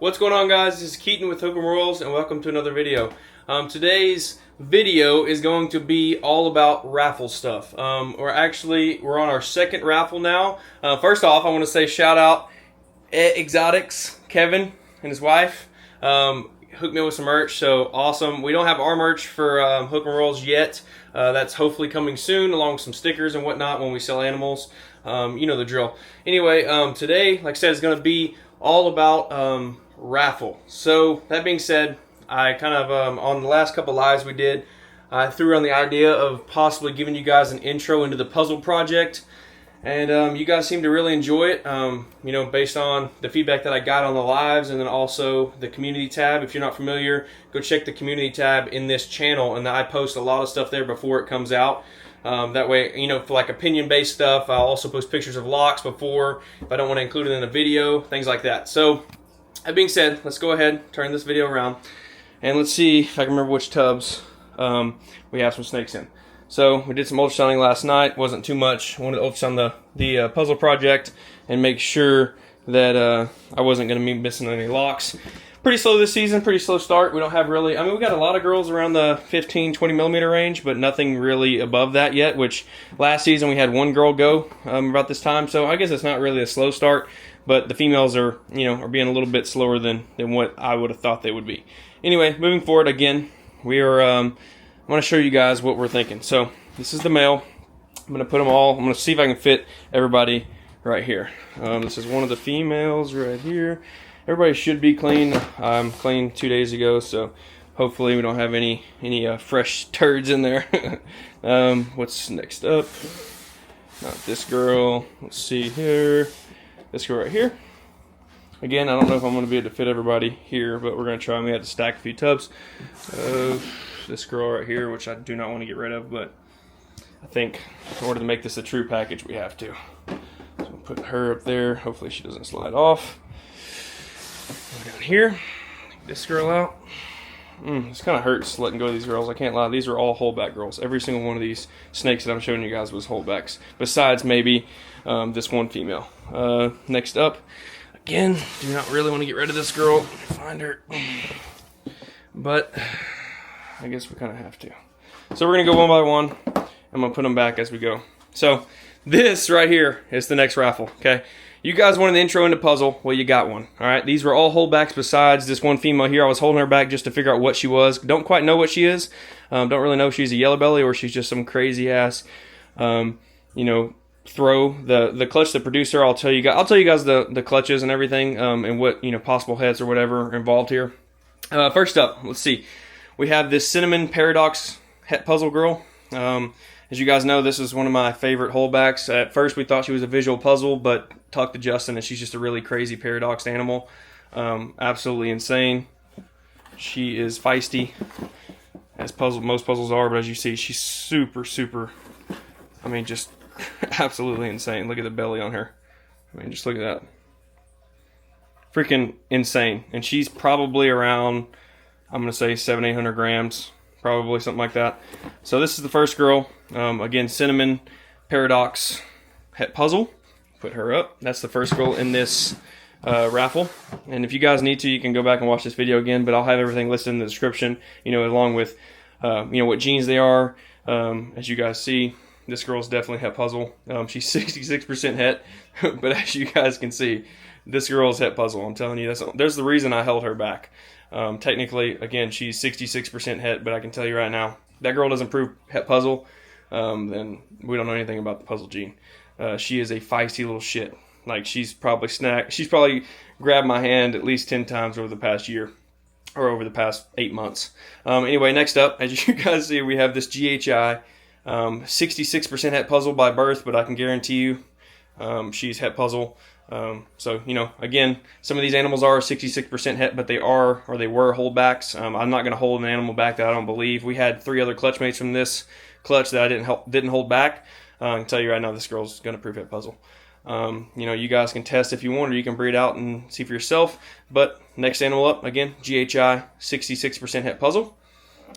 What's going on, guys? This is Keaton with Hook'em Rules, and welcome to another video. Today's video is going to be all about raffle stuff. We're on our second raffle now. First off, I want to say shout out Exotics, Kevin and his wife. Hooked me up with some merch, so awesome. We don't have our merch for Hook'em Rules yet. That's hopefully coming soon, along with some stickers and whatnot when we sell animals. You know the drill. Anyway, today, like I said, is going to be all about raffle. So that being said, I kind of on the last couple lives we did, I threw around the idea of possibly giving you guys an intro into the puzzle project, and you guys seem to really enjoy it. You know, based on the feedback that I got on the lives, and then also the community tab. If you're not familiar, go check the community tab in this channel, and I post a lot of stuff there before it comes out. That way, you know, for like opinion-based stuff, I'll also post pictures of locks before, if I don't want to include it in a video, things like that. So, that being said, let's go ahead, turn this video around, and let's see if I can remember which tubs we have some snakes in. So, we did some ultrasounding last night, wasn't too much. I wanted to ultrasound the puzzle project and make sure that I wasn't going to be missing any locks. Pretty slow this season, pretty slow start. We don't have really, I mean, we got a lot of girls around the 15, 20 millimeter range, but nothing really above that yet, which last season we had one girl go about this time, so I guess it's not really a slow start, but the females are, you know, are being a little bit slower than what I would have thought they would be. Anyway, moving forward again, we are, I'm going to show you guys what we're thinking. So, this is the male. I'm going to put them all, I'm going to see if I can fit everybody right here. This is one of the females right here. Everybody should be clean. I'm clean 2 days ago, so hopefully we don't have any fresh turds in there. What's next up? Not this girl. Let's see here. This girl right here. Again, I don't know if I'm going to be able to fit everybody here, but we're going to try. We had to stack a few tubs. This girl right here, which I do not want to get rid of, but I think in order to make this a true package, we have to. So I'll put her up there. Hopefully she doesn't slide off. Go down here, take this girl out. This kind of hurts letting go of these girls. I can't lie. These are all holdback girls. Every single one of these snakes that I'm showing you guys was holdbacks. Besides maybe this one female. Next up, again, do not really want to get rid of this girl. Find her. But I guess we kind of have to. So we're going to go one by one. I'm going to put them back as we go. So this right here is the next raffle, okay? You guys wanted the intro into puzzle. Well, you got one. All right. These were all holdbacks besides this one female here. I was holding her back just to figure out what she was. Don't quite know what she is. Don't really know if she's a yellow belly or she's just some crazy ass, you know, throw. The clutch, the producer. I'll tell you guys the clutches and everything, and what, you know, possible heads or whatever are involved here. First up, let's see. We have this Cinnamon Paradox het puzzle girl. As you guys know, this is one of my favorite holdbacks. At first, we thought she was a visual puzzle, but talked to Justin, and she's just a really crazy paradox animal. Absolutely insane. She is feisty, as most puzzles are, but as you see, she's super, super, I mean, just absolutely insane. Look at the belly on her. I mean, just look at that. Freaking insane. And she's probably around, I'm going to say 700-800 grams. Probably something like that. So this is the first girl. Again, Cinnamon Paradox het puzzle. Put her up. That's the first girl in this raffle. And if you guys need to, you can go back and watch this video again. But I'll have everything listed in the description. You know, along with you know, what genes they are. As you guys see, this girl's definitely het puzzle. She's 66% het. But as you guys can see, this girl's het puzzle. I'm telling you, there's the reason I held her back. Technically, again, she's 66% het, but I can tell you right now, that girl doesn't prove het puzzle, then we don't know anything about the puzzle gene. She is a feisty little shit. Like, she's probably grabbed my hand at least 10 times over the past year, or over the past 8 months. Anyway, next up, as you guys see, we have this GHI, 66% het puzzle by birth, but I can guarantee you, she's het puzzle. So, you know, again, some of these animals are 66% het, but they were holdbacks. I'm not going to hold an animal back that I don't believe. We had 3 other clutch mates from this clutch that I didn't hold back. I can tell you right now, this girl's going to prove het puzzle. You know, you guys can test if you want, or you can breed out and see for yourself. But next animal up, again, GHI, 66% het puzzle.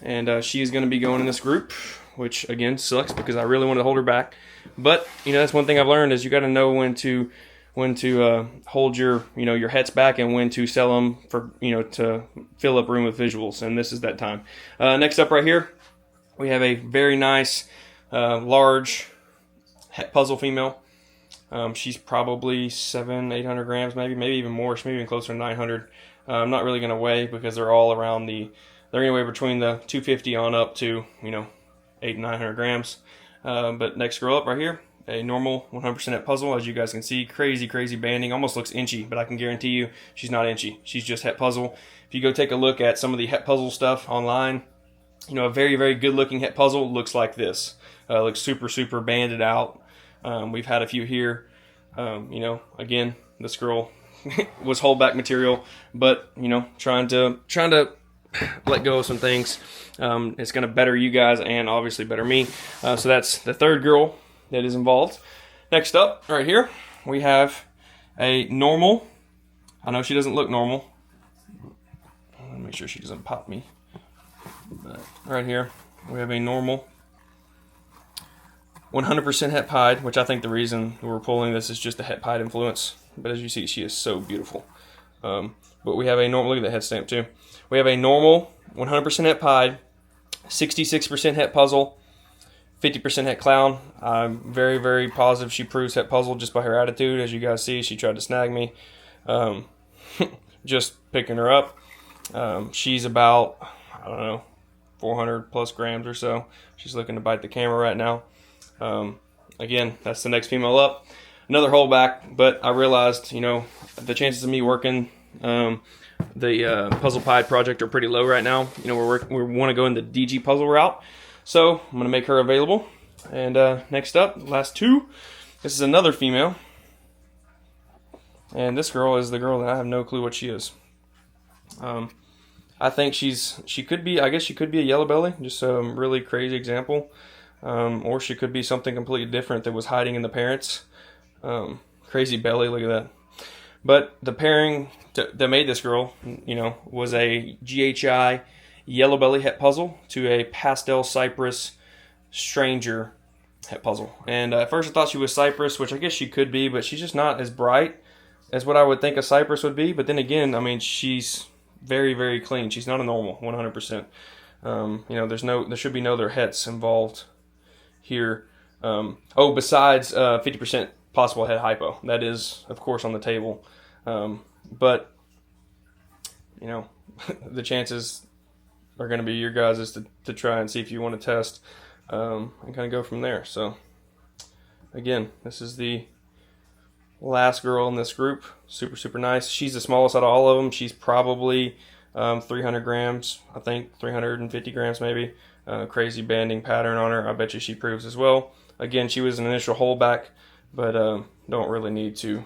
And she is going to be going in this group, which, again, sucks because I really want to hold her back. But, you know, that's one thing I've learned is you got to know when to when to hold your your hets back, and when to sell them for to fill up room with visuals. And this is that time. Next up right here, we have a very nice large het puzzle female. She's probably 700-800 grams, maybe even more. She may be even closer to 900. I'm not really going to weigh because they're all around they're going to weigh between the 250 on up to 800-900 grams. But next girl up right here, a normal 100% het puzzle. As you guys can see, crazy banding, almost looks inchy, but I can guarantee you she's not inchy. She's just het puzzle. If you go take a look at some of the het puzzle stuff online, a very good looking het puzzle looks like this. Looks super banded out. We've had a few here. Again, this girl was holdback material, but trying to let go of some things. It's going to better you guys and obviously better me. So that's the third girl that is involved. Next up, right here, we have a normal. I know she doesn't look normal. Let me make sure she doesn't pop me. But right here, we have a normal 100% het pied, which I think the reason we're pulling this is just the het pied influence. But as you see, she is so beautiful. But we have a normal, look at that head stamp too. We have a normal 100% het pied, 66% het puzzle, 50% het clown. I'm very positive she proves het puzzle just by her attitude. As you guys see, she tried to snag me. Just picking her up. She's about, I don't know, 400 plus grams or so. She's looking to bite the camera right now. Again, that's the next female up. Another holdback, but I realized, the chances of me working the puzzle pied project are pretty low right now. We want to go in the DG puzzle route, so I'm going to make her available. And next up, last two. This is another female, and this girl is the girl that I have no clue what she is. I think she could be a yellow belly, just a really crazy example. Or she could be something completely different that was hiding in the parents. Crazy belly, look at that. But the pairing that made this girl, was a GHI yellow belly het puzzle to a pastel cypress stranger het puzzle. And at first I thought she was cypress, which I guess she could be, but she's just not as bright as what I would think a cypress would be. But then again, I mean, she's very clean. She's not a normal 100%. There should be no other hets involved here. Besides 50% possible head hypo. That is, of course, on the table. But, the chances are going to be your guys' to try and see if you want to test and kind of go from there. So, again, this is the last girl in this group. Super nice. She's the smallest out of all of them. She's probably 300 grams, I think, 350 grams maybe. Crazy banding pattern on her. I bet you she proves as well. Again, she was an initial holdback, but don't really need to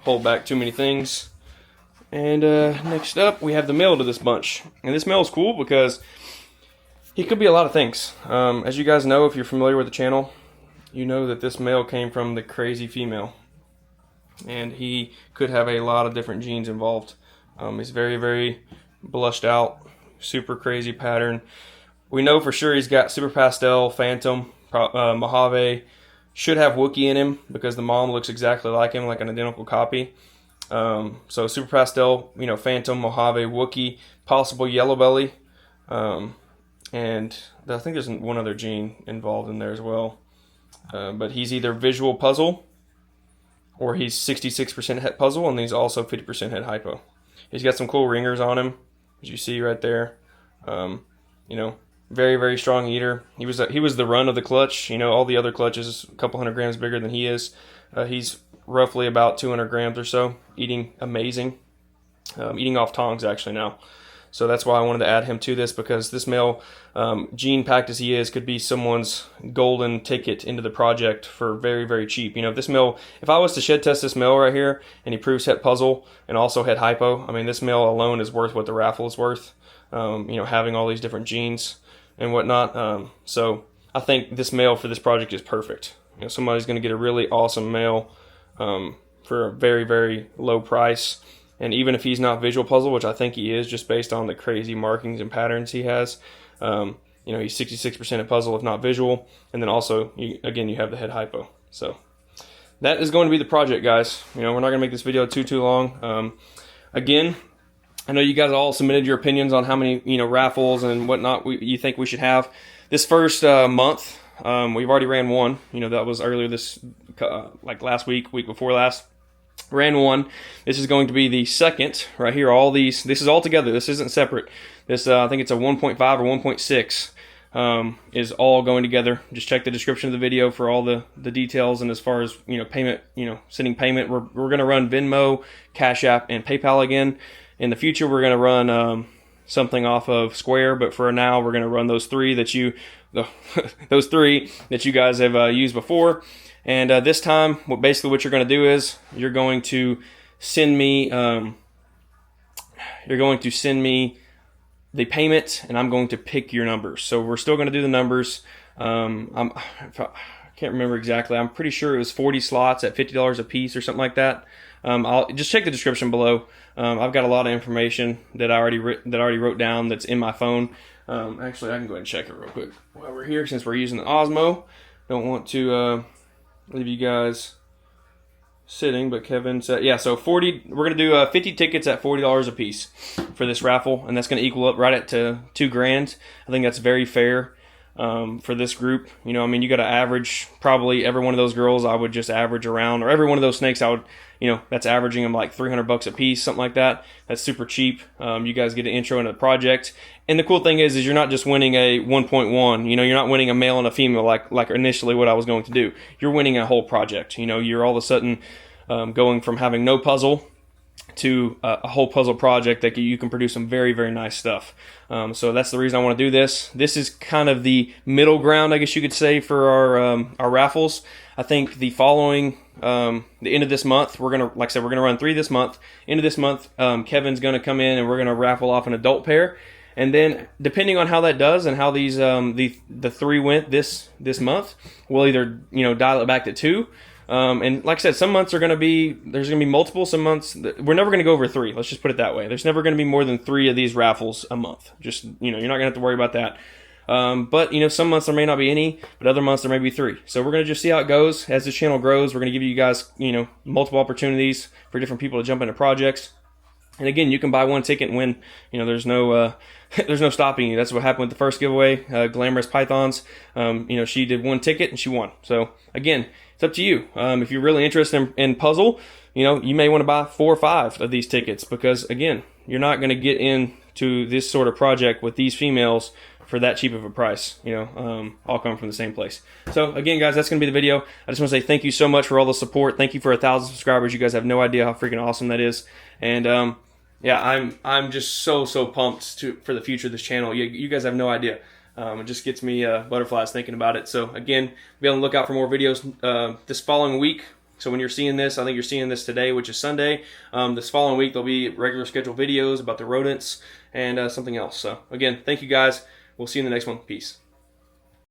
hold back too many things. And next up, we have the male to this bunch. And this male is cool because he could be a lot of things. As you guys know, if you're familiar with the channel, you know that this male came from the crazy female. And he could have a lot of different genes involved. He's very blushed out, super crazy pattern. We know for sure he's got super pastel, phantom, Mojave. Should have Wookiee in him because the mom looks exactly like him, like an identical copy. So super pastel, phantom, Mojave, Wookiee, possible yellow belly. And I think there's one other gene involved in there as well. But he's either visual puzzle or he's 66% het puzzle, and he's also 50% het hypo. He's got some cool ringers on him, as you see right there. Very strong eater. He was the run of the clutch. All the other clutches a couple hundred grams bigger than he is. He's roughly about 200 grams or so, eating amazing. Eating off tongs actually now. So that's why I wanted to add him to this, because this male, gene packed as he is, could be someone's golden ticket into the project for very cheap. If I was to shed test this male right here and he proves het puzzle and also het hypo, I mean, this male alone is worth what the raffle is worth. Having all these different genes and whatnot. So I think this male for this project is perfect. Somebody's going to get a really awesome male for a very low price. And even if he's not visual puzzle, which I think he is, just based on the crazy markings and patterns he has, he's 66% at puzzle, if not visual. And then also, you have the head hypo. So that is going to be the project, guys. You know, we're not going to make this video too long. Again, I know you guys all submitted your opinions on how many, you know, raffles and whatnot you think we should have. This first month, we've already ran one. You know, that was earlier this, like last week before last. Ran one. This is going to be the second right here. All these, this is all together. This isn't separate. This, I think it's a 1.5 or 1.6 is all going together. Just check the description of the video for all the details. And as far as, you know, payment, you know, sending payment, we're going to run Venmo, Cash App, and PayPal again. In the future, we're going to run something off of Square, but for now, we're going to run those three that you, those three that you guys have used before. And this time, basically what you're going to do is you're going to send me the payment, and I'm going to pick your numbers. So we're still going to do the numbers. I can't remember exactly. I'm pretty sure it was 40 slots at $50 a piece or something like that. I'll just check the description below. I've got a lot of information that I already wrote down that's in my phone. Actually, I can go ahead and check it real quick while we're here, since we're using the Osmo. Don't want to leave you guys sitting, but Kevin said, yeah, so 40, we're going to do 50 tickets at $40 a piece for this raffle, and that's going to equal up right at to $2,000. I think that's very fair for this group. You know, I mean, you got to average probably every one of those girls. I would just average around, or every one of those snakes, I would, you know, that's averaging them like $300 a piece, something like that. That's super cheap. You guys get an intro into the project. And the cool thing is you're not just winning a 1.1. You know, you're not winning a male and a female like initially what I was going to do. You're winning a whole project. You know, you're all of a sudden going from having no puzzle to a whole puzzle project that you can produce some very, very nice stuff. So that's the reason I want to do this. This is kind of the middle ground, I guess you could say, for our raffles. I think the following, the end of this month, we're going to, like I said, we're going to run 3 this month. End of this month, Kevin's going to come in and we're going to raffle off an adult pair. And then, depending on how that does and how these the 3 went this month, we'll either, you know, dial it back to 2. And like I said, some months there's going to be multiple. Some months we're never going to go over 3. Let's just put it that way. There's never going to be more than 3 of these raffles a month. Just, you know, you're not going to have to worry about that. But you know, some months there may not be any, but other months there may be 3. So we're going to just see how it goes. As this channel grows, we're going to give you guys, you know, multiple opportunities for different people to jump into projects. And again, you can buy one ticket and win. You know, there's no there's no stopping you. That's what happened with the first giveaway. Glamorous Pythons. You know, she did 1 ticket and she won. So again, it's up to you. If you're really interested in puzzle, you know, you may want to buy 4 or 5 of these tickets, because again, you're not going to get into this sort of project with these females for that cheap of a price. You know, all come from the same place. So again, guys, that's going to be the video. I just want to say thank you so much for all the support. Thank you for 1,000 subscribers. You guys have no idea how freaking awesome that is. And yeah, I'm just so pumped for the future of this channel. You guys have no idea. It just gets me butterflies thinking about it. So again, be on the lookout for more videos this following week. So when you're seeing this, I think you're seeing this today, which is Sunday. This following week, there'll be regular scheduled videos about the rodents and something else. So again, thank you guys. We'll see you in the next one. Peace.